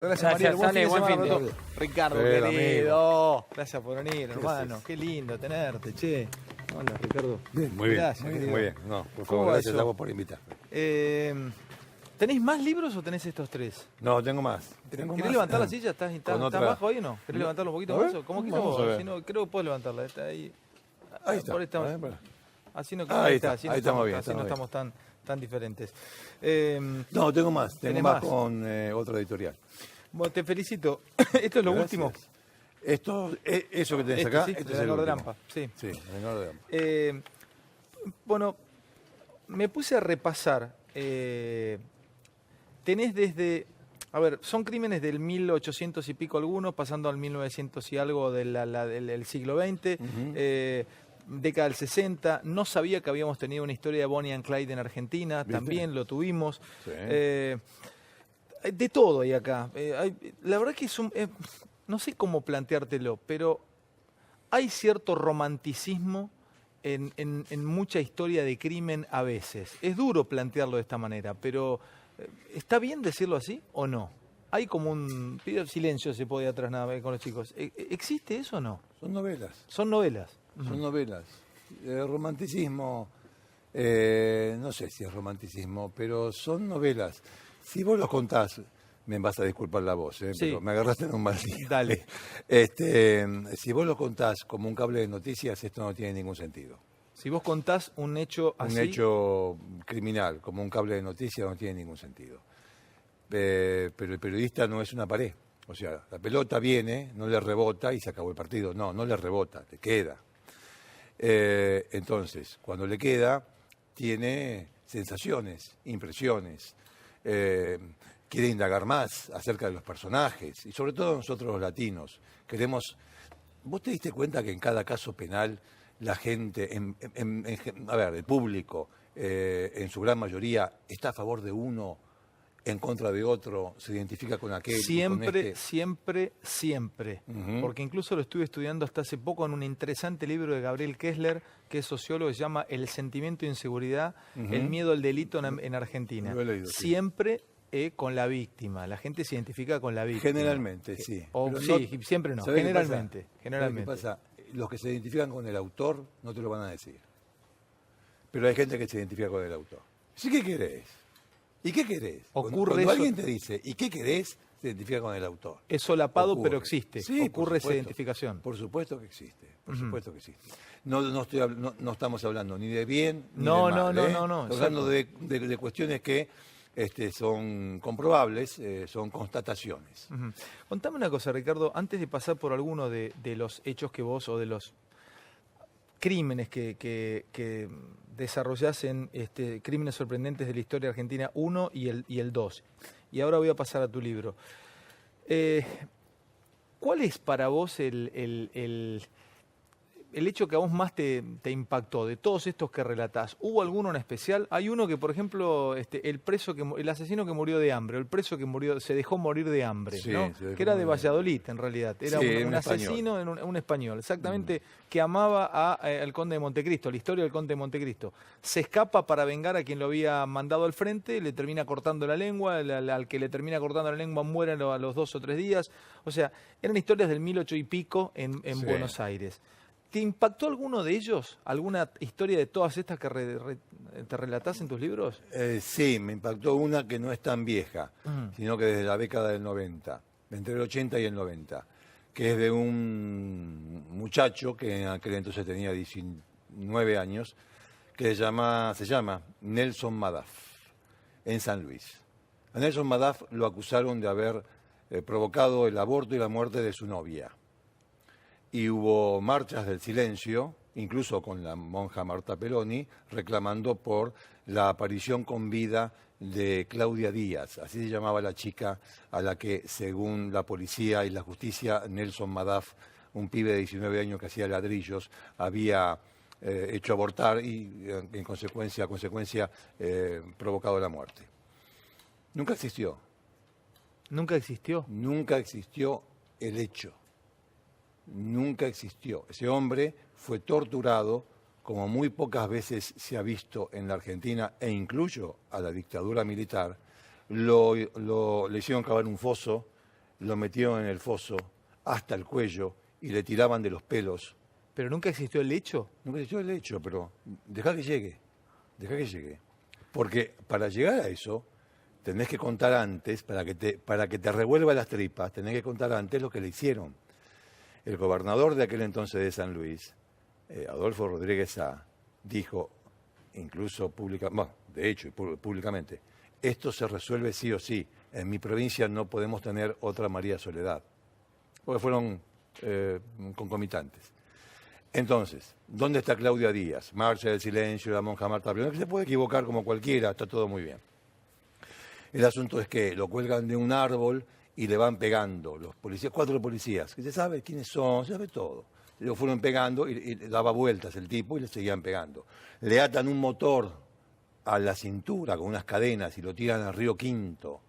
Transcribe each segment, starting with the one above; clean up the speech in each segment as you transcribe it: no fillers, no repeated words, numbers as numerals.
Gracias, María. Buen fin de. Ricardo, Pero, querido. amigo. Gracias por venir, hermano. Qué lindo tenerte, che. Hola, Ricardo. Bien, muy bien. Gracias, querido. Muy bien. No, por ¿Cómo favor, va gracias eso? a vos por invitarme. ¿Tenés más libros o tenés estos tres? No, tengo más. ¿Querés levantar la silla? ¿Estás Con otra- abajo ahí o no? ¿Querés levantarlo un poquito A más? ver, ¿Cómo quieres vamos vos? a ver. Si no, creo que puedes levantarla. Está ahí. Ahí está. Por ahí estamos. A ver, pará. Así no, Ahí está, así no ahí estamos bien, así no estamos estamos tan diferentes. No, tengo más. Tengo ¿Tenés más más? con otro editorial. Bueno, te felicito. Esto es lo Gracias. último. Esto, eso que tenés Este, acá, sí, este de es el Vengador de último. Lampa, sí. Sí, Vengador de Lampa. Bueno, me puse a repasar. Tenés desde... A ver, son crímenes del 1800 y pico algunos, pasando al 1900 y algo del siglo XX, década del 60. No sabía que habíamos tenido una historia de Bonnie and Clyde en Argentina, ¿Viste? también lo tuvimos. Sí. De todo hay acá. La verdad que es no sé cómo planteártelo, pero hay cierto romanticismo en mucha historia de crimen a veces. Es duro plantearlo de esta manera, pero ¿está bien decirlo así o no? Hay como un... Pido silencio se puede atrás nada más con los chicos. ¿Existe eso o no? Son novelas. Son novelas. Son novelas. Romanticismo, no sé si es romanticismo, pero son novelas. Si vos los contás, me vas a disculpar la voz, Sí. pero me agarraste en un mal día. Dale. Si vos lo contás como un cable de noticias, esto no tiene ningún sentido. Si vos contás un hecho así... Un hecho criminal como un cable de noticias no tiene ningún sentido. Pero el periodista no es una pared. O sea, la pelota viene, no le rebota y se acabó el partido. No, no le rebota, le queda. Entonces, cuando le queda, tiene sensaciones, impresiones, quiere indagar más acerca de los personajes y sobre todo nosotros los latinos queremos... ¿Vos te diste cuenta que en cada caso penal la gente, a ver, el público, en su gran mayoría, está a favor de uno, en contra de otro, se identifica con aquel? Siempre, con este? siempre. Ujú. Porque incluso lo estuve estudiando hasta hace poco en un interesante libro de Gabriel Kessler, que es sociólogo, se llama El sentimiento de inseguridad, el miedo al delito en Argentina. Lo he leído, sí. Siempre con la víctima. La gente se identifica con la víctima. Generalmente, sí. O, Pero sí, no- siempre no. ¿sabés qué pasa? Generalmente. ¿Sabés Generalmente. qué pasa? Los que se identifican con el autor no te lo van a decir. Pero hay gente que se identifica con el autor. ¿Sí qué querés? ¿Y qué querés? Ocurre Cuando eso- alguien te dice, ¿y qué querés? Se identifica con el autor. Es solapado, Ocurre. pero existe. Sí, por Ocurre esa supuesto. identificación. Por supuesto que existe. Por supuesto que existe. No estamos hablando ni de bien ni No, de mal. no, ¿eh? no, no, Estamos hablando de cuestiones que son comprobables, son constataciones. Ujú. Contame una cosa, Ricardo, antes de pasar por alguno de los hechos que vos o de los crímenes que desarrollás en Crímenes Sorprendentes de la Historia Argentina 1 y el 2. Y ahora voy a pasar a tu libro. ¿Cuál es para vos el hecho que a vos más te impactó de todos estos que relatás? ¿Hubo alguno en especial? Hay uno que, por ejemplo, el asesino que murió de hambre, o el preso que se dejó morir de hambre, Sí, ¿no? se dejó Que era de morir de Valladolid, en realidad. Era Sí, un un asesino, un español, exactamente, que amaba al conde de Montecristo, la historia del conde de Montecristo. Se escapa para vengar a quien lo había mandado al frente, le termina cortando la lengua, al que le termina cortando la lengua muere a los 2 o 3 días. O sea, eran historias del 1800 y pico en Sí. Buenos Aires. ¿Te impactó alguno de ellos? ¿Alguna historia de todas estas que te relatás en tus libros? Sí, me impactó una que no es tan vieja, Ujú. sino que desde la década del 90, entre el 80 y el 90, que es de un muchacho que en aquel entonces tenía 19 años, que se llama Nelson Madaf, en San Luis. A Nelson Madaf lo acusaron de haber provocado el aborto y la muerte de su novia. Y hubo marchas del silencio, incluso con la monja Marta Peroni, reclamando por la aparición con vida de Claudia Díaz, así se llamaba la chica a la que, según la policía y la justicia, Nelson Madaf, un pibe de 19 años que hacía ladrillos, había hecho abortar y, en consecuencia, provocado la muerte. Nunca existió. ¿Nunca existió? Nunca existió el hecho. Nunca existió. Ese hombre fue torturado como muy pocas veces se ha visto en la Argentina, e incluso a la dictadura militar. Le hicieron cavar un foso lo metieron en el foso hasta el cuello y le tiraban de los pelos. ¿Pero nunca existió el hecho? Nunca existió el hecho, pero deja que llegue. Porque para llegar a eso, tenés que contar antes, para que te revuelva las tripas, tenés que contar antes lo que le hicieron. El gobernador de aquel entonces de San Luis, Adolfo Rodríguez Sá, dijo, incluso públicamente, esto se resuelve sí o sí. En mi provincia no podemos tener otra María Soledad, porque fueron concomitantes. Entonces, ¿dónde está Claudia Díaz? Marcha del Silencio, la monja Marta Briones, que se puede equivocar como cualquiera, está todo muy bien. El asunto es que lo cuelgan de un árbol y le van pegando los policías, 4 policías, que se sabe quiénes son, se sabe todo. Lo fueron pegando y daba vueltas el tipo y le seguían pegando. Le atan un motor a la cintura con unas cadenas y lo tiran al río Quinto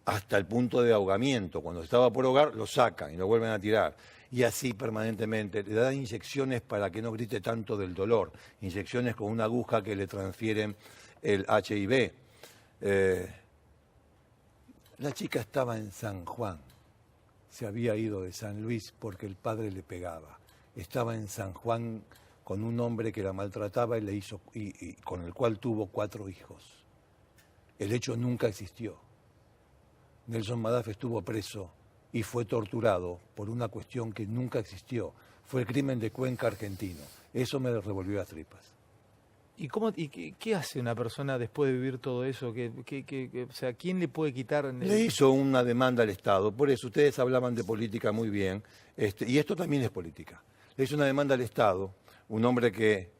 hasta el punto de ahogamiento. Cuando estaba por ahogar, lo sacan y lo vuelven a tirar. Y así permanentemente. Le dan inyecciones para que no grite tanto del dolor. Inyecciones con una aguja que le transfieren el HIV. La chica estaba en San Juan. Se había ido de San Luis porque el padre le pegaba. Estaba en San Juan con un hombre que la maltrataba y con el cual tuvo 4 hijos. El hecho nunca existió. Nelson Madaf estuvo preso y fue torturado por una cuestión que nunca existió. Fue el crimen de Cuenca argentino. Eso me revolvió las tripas. ¿Y qué hace una persona después de vivir todo eso? O sea, ¿quién le puede quitar? Le hizo una demanda al Estado. Por eso ustedes hablaban de política muy bien. Y esto también es política. Le hizo una demanda al Estado. Un hombre que,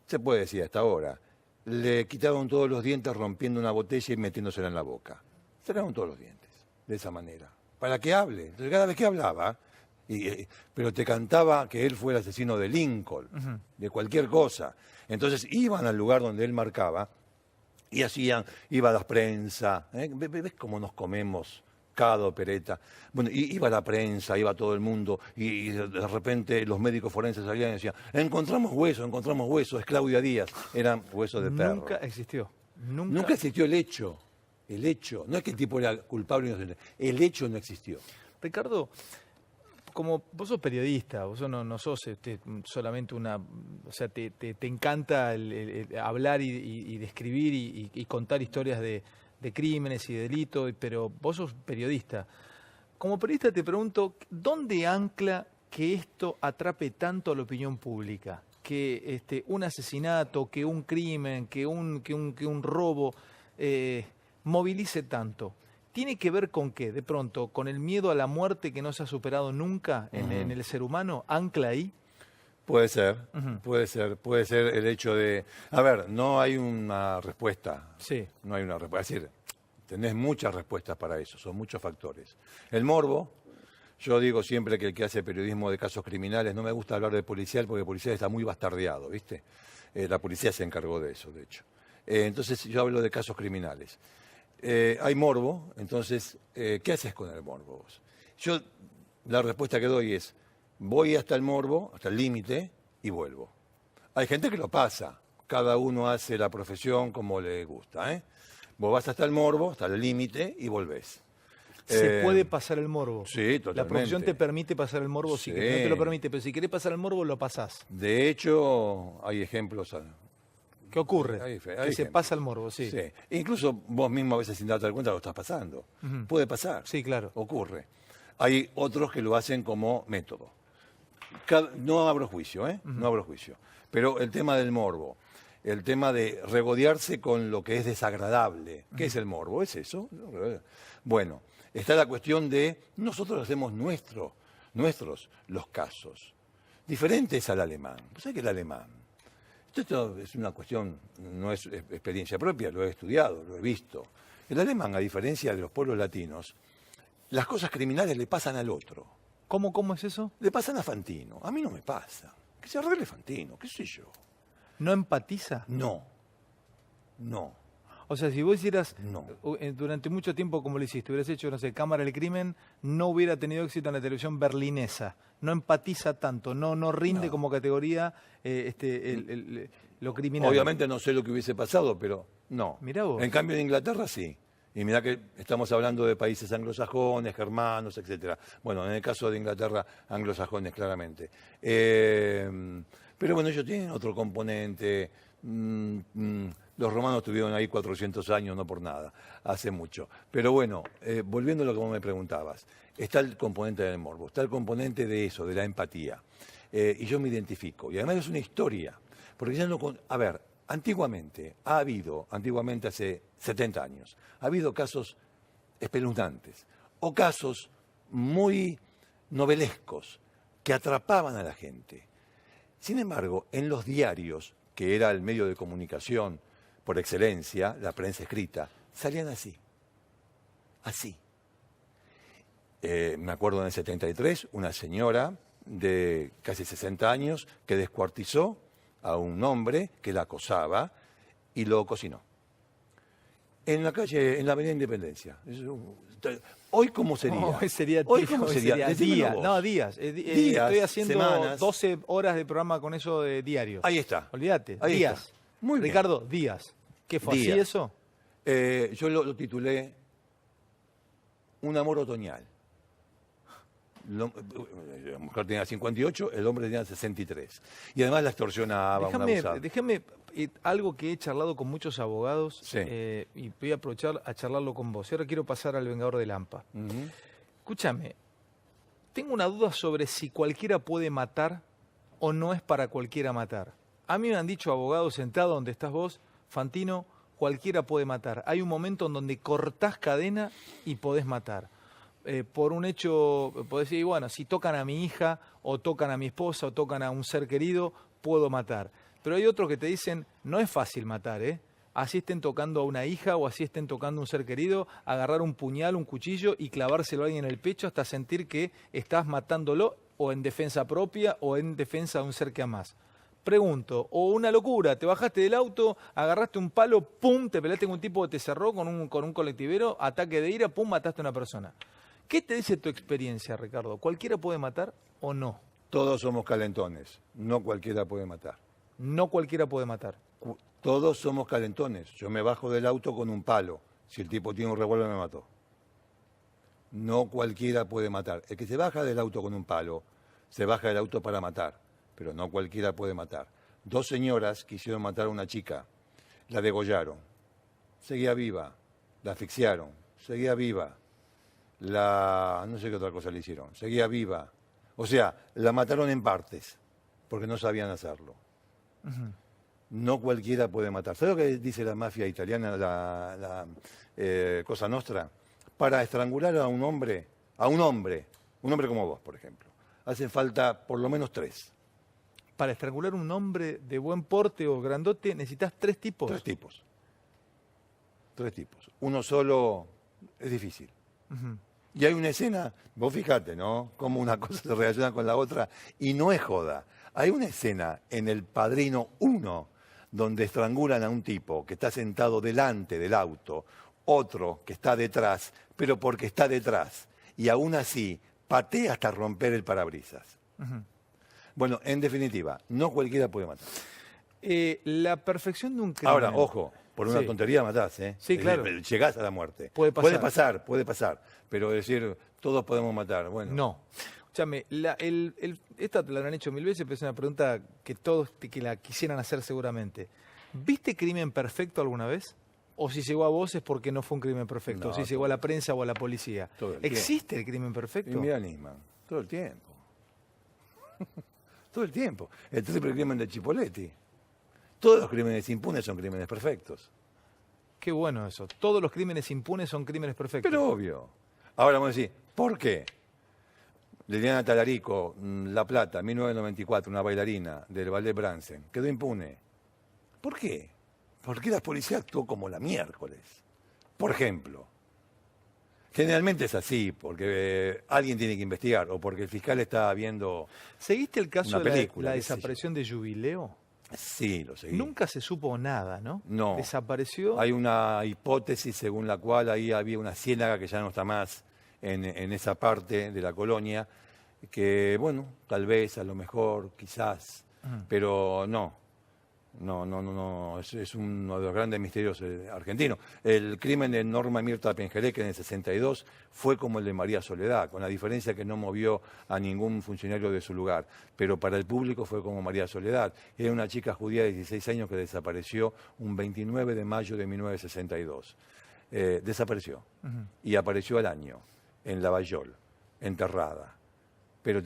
se puede decir hasta ahora, le quitaron todos los dientes rompiendo una botella y metiéndosela en la boca. Se le quitaron todos los dientes, de esa manera. Para que hable. Entonces, cada vez que hablaba, pero te cantaba que él fue el asesino de Lincoln, de cualquier cosa. Entonces iban al lugar donde él marcaba y iba a la prensa. ¿Ves cómo nos comemos cada opereta? Bueno, iba a la prensa, iba todo el mundo y de repente los médicos forenses salían y decían, encontramos huesos, es Claudia Díaz. Eran huesos de perro. Nunca existió. Nunca existió el hecho. El hecho. No es que el tipo era culpable o inocente. El hecho no existió. Ricardo, como vos sos periodista, vos no sos solamente una... O sea, te encanta el hablar y describir y contar historias de crímenes y delitos, pero vos sos periodista. Como periodista te pregunto, ¿dónde ancla que esto atrape tanto a la opinión pública? Que un asesinato, que un crimen, que un robo movilice tanto. ¿Tiene que ver con qué? De pronto, con el miedo a la muerte que no se ha superado nunca en el ser humano, ¿ancla ahí? Puede ser, puede ser el hecho de... A ver, no hay una respuesta. Sí. No hay una respuesta. Es decir, tenés muchas respuestas para eso, son muchos factores. El morbo, yo digo siempre que el que hace periodismo de casos criminales, no me gusta hablar de policial porque el policial está muy bastardeado, ¿viste? La policía se encargó de eso, de hecho. Entonces yo hablo de casos criminales. Hay morbo, entonces, ¿qué haces con el morbo vos? Yo, la respuesta que doy es, voy hasta el morbo, hasta el límite, y vuelvo. Hay gente que lo pasa, cada uno hace la profesión como le gusta, ¿eh? Vos vas hasta el morbo, hasta el límite, y volvés. ¿Se puede pasar el morbo? Sí, totalmente. La profesión te permite pasar el morbo, sí. No te lo permite, pero si querés pasar el morbo, lo pasás. De hecho, hay ejemplos... ¿Qué ocurre? Hay que se pasa el morbo, sí. Sí. Incluso vos mismo a veces sin darte cuenta lo estás pasando. Puede pasar. Sí, claro. Ocurre. Hay otros que lo hacen como método. No abro juicio, ¿eh? No abro juicio. Pero el tema del morbo, el tema de regodearse con lo que es desagradable. ¿Qué es el morbo? ¿Es eso? Bueno, está la cuestión de nosotros hacemos nuestros los casos. Diferentes al alemán. ¿Sabes qué es el alemán? Esto es una cuestión, no es experiencia propia, lo he estudiado, lo he visto. El alemán, a diferencia de los pueblos latinos, las cosas criminales le pasan al otro. ¿Cómo es eso? Le pasan a Fantino. A mí no me pasa. Que se arregle Fantino, qué sé yo. ¿No empatiza? No. O sea, si vos hicieras No. Durante mucho tiempo, como lo hiciste, hubieras hecho, no sé, Cámara del Crimen, no hubiera tenido éxito en la televisión berlinesa. No empatiza tanto, no rinde como categoría lo criminal. Obviamente no sé lo que hubiese pasado, pero no. Mirá vos. En cambio en Inglaterra sí. Y mirá que estamos hablando de países anglosajones, germanos, etcétera. Bueno, en el caso de Inglaterra, anglosajones, claramente. Pero bueno, ellos tienen otro componente. Los romanos tuvieron ahí 400 años, no por nada, hace mucho. Pero bueno, volviendo a lo que vos me preguntabas, está el componente del morbo, está el componente de eso, de la empatía. Y yo me identifico. Y además es una historia. Porque ya no... A ver, antiguamente hace 70 años, ha habido casos espeluznantes o casos muy novelescos que atrapaban a la gente. Sin embargo, en los diarios, que era el medio de comunicación por excelencia, la prensa escrita, salían así. Así. Me acuerdo en el 73, una señora de casi 60 años que descuartizó a un hombre que la acosaba y lo cocinó. En la calle, en la Avenida Independencia. ¿Hoy cómo sería? Hoy sería, ¿Hoy cómo sería? Días. No, días. Días, estoy haciendo semanas. 12 horas de programa con eso de diarios. Ahí está. Olvídate. Ahí días. está. Muy bien. Ricardo, días. ¿Qué fue? Días. ¿Así eso? Yo lo titulé Un amor otoñal. La mujer tenía 58, el hombre tenía 63. Y además la extorsionaba, una abusada. Déjame algo que he charlado con muchos abogados, Sí. Y voy a aprovechar a charlarlo con vos. Y ahora quiero pasar al Vengador de Lampa. Ujú. Escúchame, tengo una duda sobre si cualquiera puede matar o no es para cualquiera matar. A mí me han dicho abogados sentados donde estás vos, Fantino, cualquiera puede matar. Hay un momento en donde cortás cadena y podés matar. Por un hecho, podés decir, bueno, si tocan a mi hija, o tocan a mi esposa, o tocan a un ser querido, puedo matar. Pero hay otros que te dicen, no es fácil matar, ¿eh? Así estén tocando a una hija o así estén tocando a un ser querido, agarrar un puñal, un cuchillo y clavárselo a alguien en el pecho hasta sentir que estás matándolo o en defensa propia o en defensa de un ser que amás. Pregunto, o una locura, te bajaste del auto, agarraste un palo, pum, te peleaste con un tipo que te cerró con un colectivero, ataque de ira, pum, mataste a una persona. ¿Qué te dice tu experiencia, Ricardo? ¿Cualquiera puede matar o no? Todos somos calentones, no cualquiera puede matar. No cualquiera puede matar. Todos somos calentones. Yo me bajo del auto con un palo. Si el tipo tiene un revólver me mató. No cualquiera puede matar. El que se baja del auto con un palo, se baja del auto para matar. Pero no cualquiera puede matar. 2 señoras quisieron matar a una chica. La degollaron. Seguía viva. La asfixiaron. Seguía viva. No sé qué otra cosa le hicieron. Seguía viva. O sea, la mataron en partes. Porque no sabían hacerlo. No cualquiera puede matar. ¿Sabes lo que dice la mafia italiana, la Cosa Nostra? Para estrangular a un hombre como vos, por ejemplo, hacen falta por lo menos 3. Para estrangular un hombre de buen porte o grandote necesitas 3 tipos. 3 tipos. 3 tipos. Uno solo es difícil. Y hay una escena, vos fijate, ¿no? Cómo una cosa se relaciona con la otra, y no es joda. Hay una escena en El Padrino 1 donde estrangulan a un tipo que está sentado delante del auto, otro que está detrás, pero porque está detrás, y aún así patea hasta romper el parabrisas. Bueno, en definitiva, no cualquiera puede matar. La perfección de un crimen. Ahora, ojo, por una Sí. tontería matás, ¿eh? Sí, claro. Llegás a la muerte. Puede pasar. Puede pasar. Pero decir, todos podemos matar, bueno. No. Escúchame, esta te la habrán hecho 1000 veces, pero es una pregunta que todos que la quisieran hacer seguramente. ¿Viste Crimen Perfecto alguna vez? O si llegó a vos es porque no fue un crimen perfecto, No, o si llegó a la prensa o a la policía. Todo el ¿Existe el crimen Y perfecto? mira Nisman, todo el tiempo. Todo el tiempo. El triple crimen de Chipolletti. Todos los crímenes impunes son crímenes perfectos. Qué bueno eso. Todos los crímenes impunes son crímenes perfectos. Pero obvio. Ahora vamos a decir, ¿por qué? Liliana Talarico, La Plata, 1994, una bailarina del ballet Bransen, quedó impune. ¿Por qué? Porque la policía actuó como la miércoles. Por ejemplo. Generalmente es así, porque alguien tiene que investigar, o porque el fiscal está viendo... ¿Seguiste el caso Una de película, la qué sé yo. desaparición de Jubileo? Sí, lo seguí. Nunca se supo nada, ¿no? No. Desapareció. Hay una hipótesis según la cual ahí había una ciénaga que ya no está más en esa parte de la colonia, que bueno, tal vez, a lo mejor, quizás, pero no. No, es uno de los grandes misterios argentinos. El crimen de Norma Mirta Pengelec en el 62 fue como el de María Soledad, con la diferencia que no movió a ningún funcionario de su lugar. Pero para el público fue como María Soledad. Era una chica judía de 16 años que desapareció un 29 de mayo de 1962. Desapareció. Y apareció al año, en Lavallol, enterrada. Pero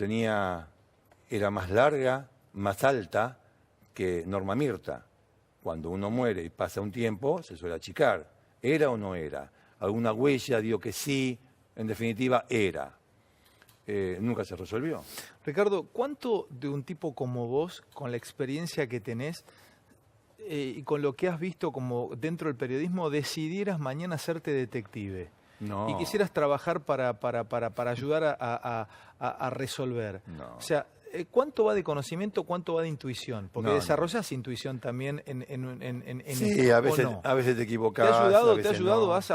era más larga, más alta que Norma Mirta. Cuando uno muere y pasa un tiempo, se suele achicar. ¿Era o no era? Alguna huella dio que sí, en definitiva, era. Nunca se resolvió. Ricardo, ¿cuánto de un tipo como vos, con la experiencia que tenés y con lo que has visto como dentro del periodismo, decidieras mañana hacerte detective? No. Y quisieras trabajar para ayudar a resolver. No. O sea, ¿cuánto va de conocimiento, cuánto va de intuición? Porque No, desarrollas intuición también en sí, a veces, ¿o no? a veces te ¿Te equivocás. ha ayudado? a veces no. ¿Has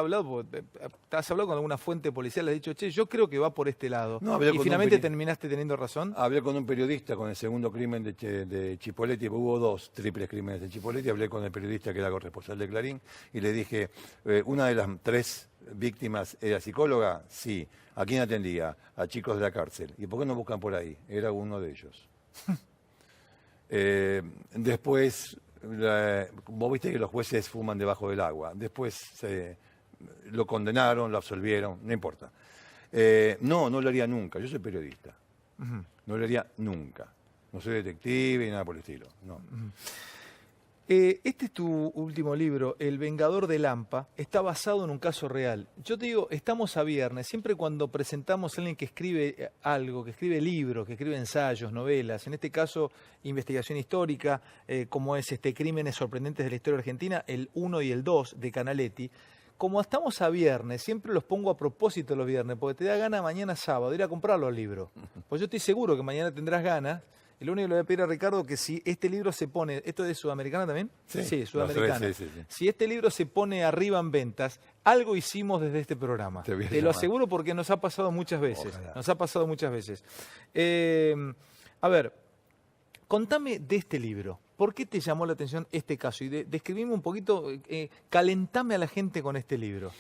hablado con alguna fuente policial? Le has dicho, che, yo creo que va por este lado. No, hablé y con un finalmente terminaste teniendo razón. Hablé con un periodista con el segundo crimen de Chipolletti, porque hubo 2 triples crímenes de Chipolletti. Hablé con el periodista que era corresponsal de Clarín y le dije, una de las 3 víctimas era psicóloga. Sí. ¿A quién atendía? A chicos de la cárcel. ¿Y por qué no buscan por ahí? Era uno de ellos. Después, vos viste que los jueces fuman debajo del agua. Después lo condenaron, lo absolvieron, no importa. No lo haría nunca. Yo soy periodista. No lo haría nunca. No soy detective ni nada por el estilo. No. Este es tu último libro, El Vengador de Lampa, está basado en un caso real. Yo te digo, estamos a viernes, siempre cuando presentamos a alguien que escribe algo, que escribe libros, que escribe ensayos, novelas, en este caso investigación histórica, como es Crímenes sorprendentes de la historia argentina, el 1 y el 2 de Canaletti. Como estamos a viernes, siempre los pongo a propósito los viernes, porque te da gana mañana sábado ir a comprar los libros. Pues yo estoy seguro que mañana tendrás ganas. Y lo único que le voy a pedir a Ricardo que si este libro se pone, ¿esto es de Sudamericana también? Sí, Sudamericana. Sí. Si este libro se pone arriba en ventas, algo hicimos desde este programa. Te lo aseguro porque nos ha pasado muchas veces. Ojalá. Nos ha pasado muchas veces. A ver, contame de este libro. ¿Por qué te llamó la atención este caso? Y describime un poquito, calentame a la gente con este libro.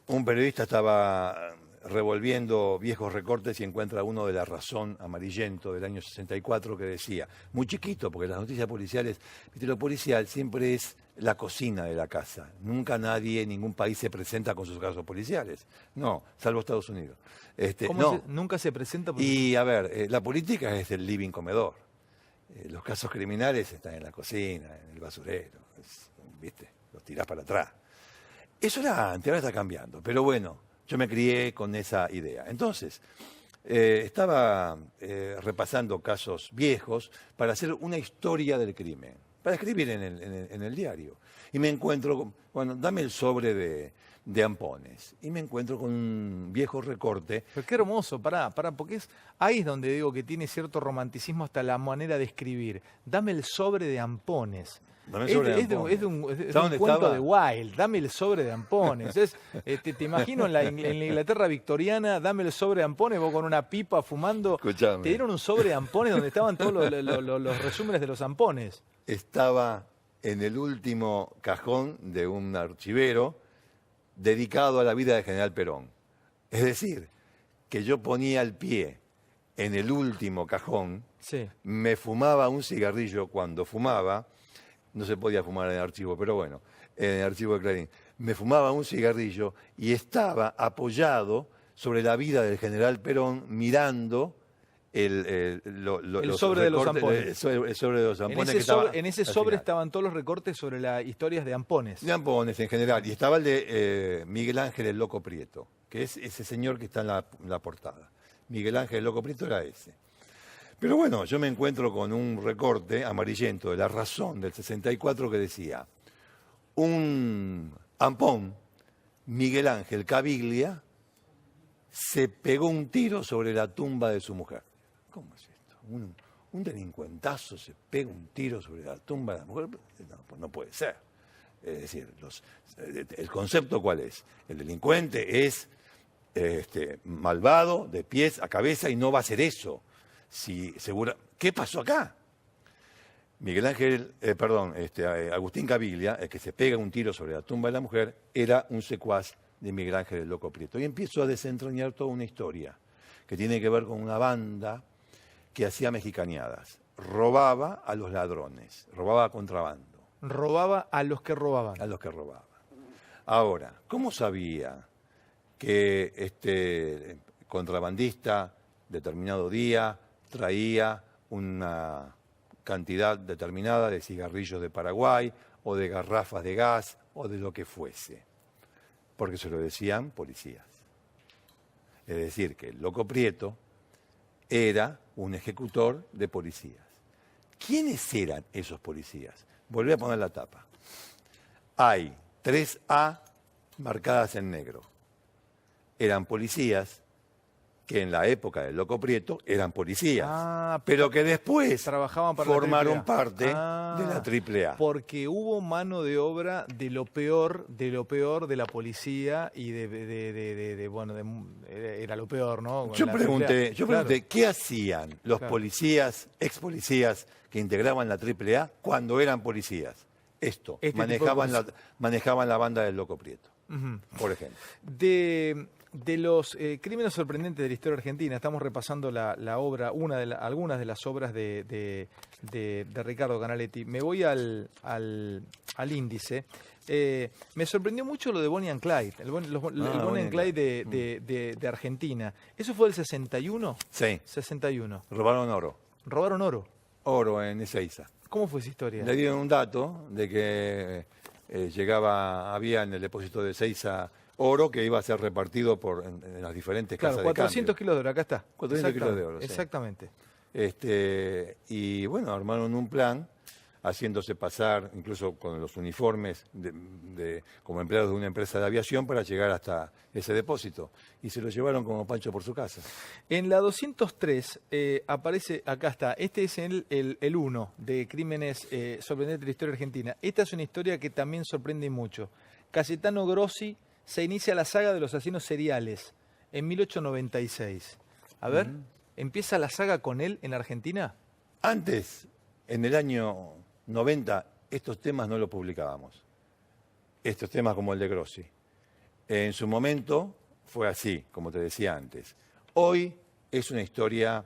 Un periodista estaba revolviendo viejos recortes y encuentra uno de La Razón, amarillento, del año 64, que decía, muy chiquito, porque las noticias policiales, viste, lo policial siempre es la cocina de la casa. Nunca nadie, ningún país se presenta con sus casos policiales. No, salvo Estados Unidos. ¿Nunca se presenta? Y a ver, la política es el living comedor. Los casos criminales están en la cocina, en el basurero, viste, los tirás para atrás. Eso era antes, ahora está cambiando, pero bueno. Yo me crié con esa idea. Entonces, estaba repasando casos viejos para hacer una historia del crimen, para escribir en el diario. Y me encuentro, dame el sobre de ampones. Y me encuentro con un viejo recorte. Pero qué hermoso, pará, porque ahí es donde digo que tiene cierto romanticismo hasta la manera de escribir. Dame el sobre de ampones. Es de un cuento de Wilde, dame el sobre de ampones. Te imagino en la Inglaterra victoriana, dame el sobre de ampones, vos con una pipa fumando. Escuchame. Te dieron un sobre de ampones donde estaban todos los resúmenes de los ampones. Estaba en el último cajón de un archivero dedicado a la vida de General Perón. Es decir, que yo ponía el pie en el último cajón, sí. Me fumaba un cigarrillo cuando fumaba. No se podía fumar en el archivo, pero bueno, en el archivo de Clarín. Me fumaba un cigarrillo y estaba apoyado sobre la vida del general Perón mirando el sobre de los ampones. El sobre de los ampones. En ese sobre estaban todos los recortes sobre las historias de ampones. De ampones en general. Y estaba el de Miguel Ángel el Loco Prieto, que es ese señor que está en la portada. Miguel Ángel el Loco Prieto era ese. Pero bueno, yo me encuentro con un recorte amarillento de La Razón del 64 que decía, un ampón, Miguel Ángel Caviglia, se pegó un tiro sobre la tumba de su mujer. ¿Cómo es esto? Un delincuentazo se pega un tiro sobre la tumba de la mujer. No, pues no puede ser. Es decir, el concepto ¿cuál es? El delincuente es malvado, de pies a cabeza, y no va a hacer eso. ¿qué pasó acá? Miguel Ángel, Agustín Caviglia, el que se pega un tiro sobre la tumba de la mujer, era un secuaz de Miguel Ángel el Loco Prieto. Y empiezo a desentrañar toda una historia que tiene que ver con una banda que hacía mexicaneadas. Robaba a los ladrones, robaba a contrabando. Robaba a los que robaban. A los que robaban. Ahora, ¿cómo sabía que este contrabandista determinado día traía una cantidad determinada de cigarrillos de Paraguay o de garrafas de gas o de lo que fuese? Porque se lo decían policías. Es decir, que el Loco Prieto era un ejecutor de policías. ¿Quiénes eran esos policías? Volví a poner la tapa. Hay 3A marcadas en negro. Eran policías que en la época del Loco Prieto eran policías, pero que después trabajaban para formaron parte de la AAA. Porque hubo mano de obra de lo peor de la policía y era lo peor, ¿no? Yo pregunté, ¿qué hacían los policías, ex policías que integraban la AAA cuando eran policías? Esto, manejaban la banda del Loco Prieto, por ejemplo. De los crímenes sorprendentes de la historia argentina, estamos repasando la obra, algunas de las obras de Ricardo Canaletti. Me voy al índice. Me sorprendió mucho lo de Bonnie and Clyde, el Bonnie and Clyde de Argentina. ¿Eso fue del 61? Sí. 61. Robaron oro. ¿Robaron oro? Oro en Ezeiza. ¿Cómo fue esa historia? Le dieron un dato de que había en el depósito de Ezeiza oro que iba a ser repartido en las diferentes casas de 400 kilos de oro, acá está. 400 kilos de oro, sí. Exactamente. Y bueno, armaron un plan, haciéndose pasar, incluso con los uniformes, como empleados de una empresa de aviación para llegar hasta ese depósito. Y se lo llevaron como Pancho por su casa. En la 203 aparece, acá está, este es el 1 de crímenes sorprendentes de la historia argentina. Esta es una historia que también sorprende mucho. Cayetano Grossi se inicia la saga de los asesinos seriales en 1896. A ver, ¿empieza la saga con él en Argentina? Antes, en el año 90, estos temas no los publicábamos. Estos temas como el de Grossi. En su momento fue así, como te decía antes. Hoy es una historia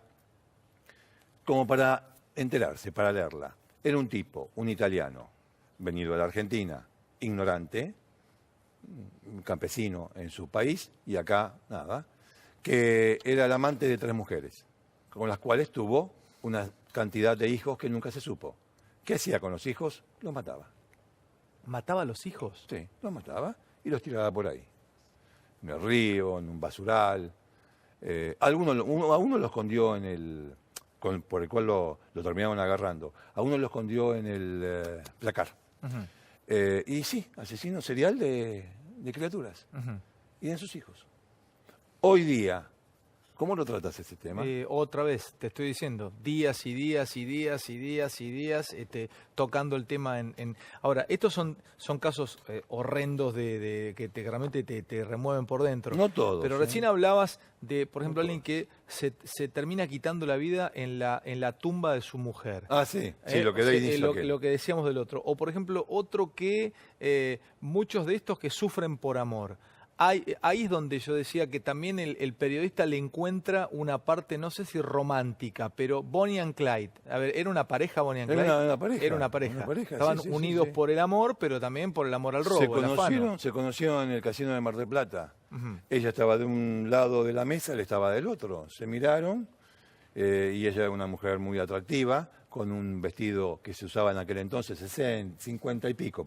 como para enterarse, para leerla. Era un tipo, un italiano, venido a la Argentina, ignorante, un campesino en su país, y acá nada, que era el amante de 3 mujeres, con las cuales tuvo una cantidad de hijos que nunca se supo. ¿Qué hacía con los hijos? Los mataba. ¿Mataba a los hijos? Sí, los mataba y los tiraba por ahí. En el río, en un basural. A uno lo escondió por el cual lo terminaron agarrando. A uno lo escondió en el placar. Y sí, asesino serial de criaturas. Y de sus hijos. Hoy día, ¿cómo lo tratas ese tema? Otra vez, te estoy diciendo, días y días y días y días y días tocando el tema Ahora, estos son casos horrendos que realmente te remueven por dentro. No todos. Pero recién hablabas de, por ejemplo, alguien que se termina quitando la vida en la tumba de su mujer. Ah, sí, sí, lo que da inicio lo que decíamos del otro. O, por ejemplo, otro que muchos de estos que sufren por amor. Ahí es donde yo decía que también el periodista le encuentra una parte, no sé si romántica, pero Bonnie and Clyde. A ver, ¿era una pareja Bonnie and Clyde? Era una pareja. Era una pareja. Estaban unidos por el amor, pero también por el amor al robo. Se conocieron en el casino de Mar del Plata. Ella estaba de un lado de la mesa, él estaba del otro. Se miraron y ella era una mujer muy atractiva, con un vestido que se usaba en aquel entonces, 50 y pico,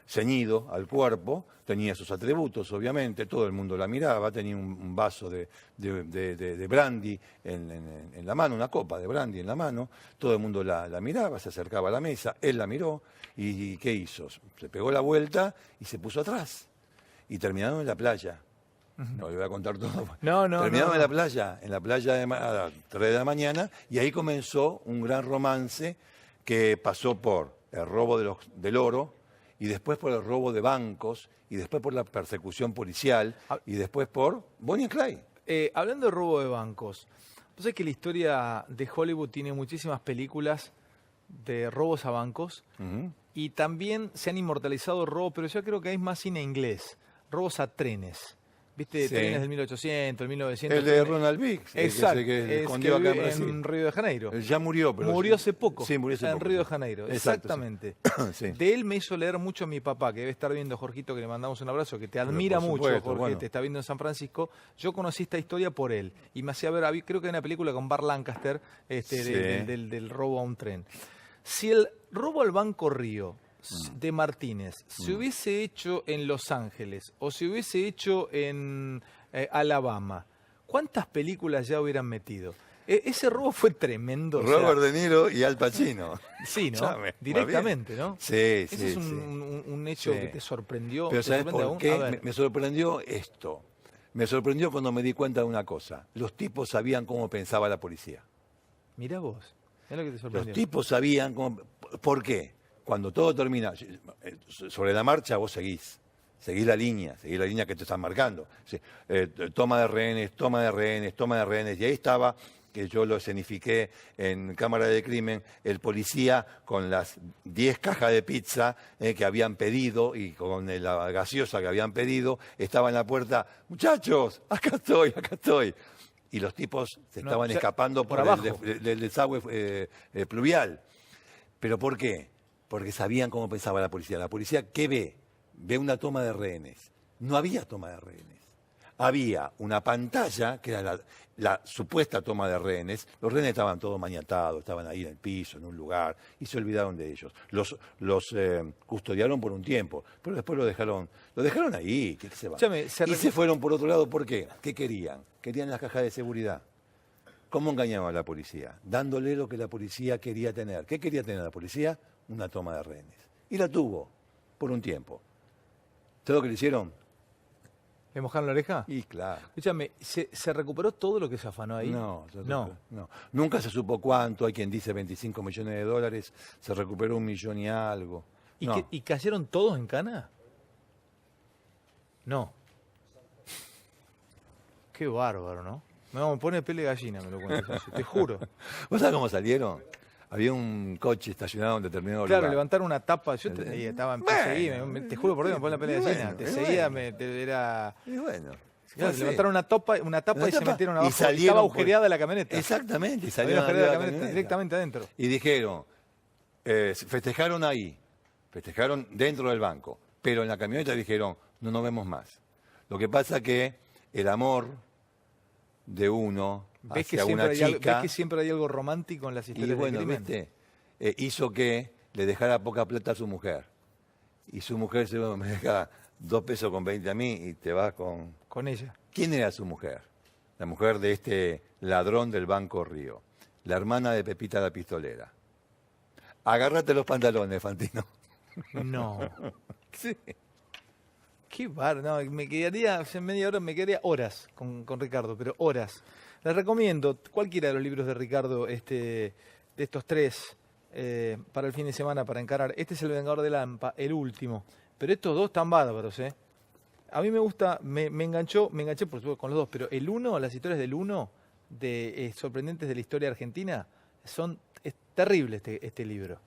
ceñido al cuerpo, tenía sus atributos, obviamente, todo el mundo la miraba, tenía un vaso de brandy en la mano, una copa de brandy en la mano, todo el mundo la miraba, se acercaba a la mesa, él la miró, y ¿qué hizo? Se pegó la vuelta y se puso atrás, y terminaron en la playa. No le voy a contar todo. Terminaron en la playa a las 3 de la mañana, y ahí comenzó un gran romance que pasó por el robo del oro, y después por el robo de bancos, y después por la persecución policial, y después por Bonnie and Clyde. Hablando de robo de bancos, Vos sabés que la historia de Hollywood tiene muchísimas películas de robos a bancos Ujú. y también se han inmortalizado robos, pero yo creo que hay más cine inglés, robos a trenes. ¿Viste? Sí. Trenes del 1800, del 1900. El de Ronald Biggs, Exacto, el que se es escondió que acá en vive Brasil. en Río de Janeiro. Ya murió, pero... Murió hace poco. Sí, murió hace en poco. Río de Janeiro. Exacto, sí. Exactamente. Sí. De él me hizo leer mucho mi papá, que debe estar viendo, Jorgito, que le mandamos un abrazo, que te admira por mucho, supuesto, Jorge, bueno. te está viendo en San Francisco. Yo conocí esta historia por él y me hacía ver, creo que hay una película con Burt Lancaster Sí. del robo a un tren. Si el robo al Banco Río de Martínez se hubiese hecho en Los Ángeles o se hubiese hecho en Alabama, ¿cuántas películas ya hubieran metido? Ese robo fue tremendo. o sea, Robert De Niro y Al Pacino. sí, ¿no? Ya me- Directamente, ¿no? Sí, Ese sí, es sí. un hecho Sí. que te sorprendió. Pero te ¿sabes sorprende por aún. qué? A ver, Me sorprendió esto. Me sorprendió cuando me di cuenta de una cosa. Los tipos sabían cómo pensaba la policía. mirá vos. Es lo que te Los sorprendió. tipos sabían cómo... ¿Por qué? Cuando todo termina, sobre la marcha vos seguís la línea que te están marcando. Sí, toma de rehenes, toma de rehenes, toma de rehenes. Y ahí estaba, que yo lo escenifiqué en Cámara de Crimen, el policía con las 10 cajas de pizza que habían pedido y con la gaseosa que habían pedido, estaba en la puerta, muchachos, acá estoy. Y los tipos se No, estaban o sea, escapando por por abajo. del desagüe pluvial. ¿Pero por qué? Porque sabían cómo pensaba la policía. La policía, ¿qué ve? Ve una toma de rehenes. No había toma de rehenes. Había una pantalla, que era la supuesta toma de rehenes. Los rehenes estaban todos maniatados, estaban ahí en el piso, en un lugar, y se olvidaron de ellos. Los custodiaron por un tiempo, pero después lo dejaron ahí. ¿Qué se va? Escúchame, Y se fueron por otro lado, ¿por qué? ¿Qué querían? Querían las cajas de seguridad. ¿Cómo engañaban a la policía? Dándole lo que la policía quería tener. ¿Qué quería tener la policía? Una toma de rehenes. Y la tuvo, por un tiempo. ¿Todo lo que le hicieron? ¿Le mojaron la oreja? Y claro. Escúchame, ¿se recuperó todo lo que se afanó ahí? No. No. Nunca se supo cuánto. Hay quien dice 25 millones de dólares. Se recuperó 1 millón y algo. ¿Y, No. ¿Y cayeron todos en cana? No. Qué bárbaro, ¿no? Me pone pele de gallina, me lo cuento, te juro. ¿Vos sabés cómo salieron? Había un coche estacionado en determinado Claro, lugar. levantaron una tapa. Yo y estaba en te juro por Dios, me pone la pelea de gallina. bueno, Te y seguía, bueno. era. Y bueno. Claro, fue así. levantaron una tapa y se metieron abajo. salieron Estaba por- agujereada la camioneta. Exactamente, y Había salieron agujereada la arriba de camioneta, directamente adentro. Y dijeron, festejaron ahí, festejaron dentro del banco, pero en la camioneta dijeron, no nos vemos más. Lo que pasa que el amor de uno ¿Ves que, hacia siempre una hay algo, chica, ves que siempre hay algo romántico en las y historias bueno, de crimen? ¿viste? Hizo que le dejara poca plata a su mujer. Y su mujer se me deja 2 pesos con 20 a mí y te vas con... Con ella. ¿Quién era su mujer? La mujer de este ladrón del Banco Río. La hermana de Pepita la Pistolera. Agárrate los pantalones, Fantino. No. Sí. Qué bar, no, me quedaría, hace media hora, me quedaría horas con Ricardo, pero horas. Les recomiendo cualquiera de los libros de Ricardo, de estos 3, para el fin de semana, para encarar. Este es El Vengador de Lampa, el último. Pero estos 2 están bárbaros, ¿eh? A mí me gusta, me enganché por supuesto con los 2, pero el 1, las historias del 1, sorprendentes de la historia argentina, es terrible este libro.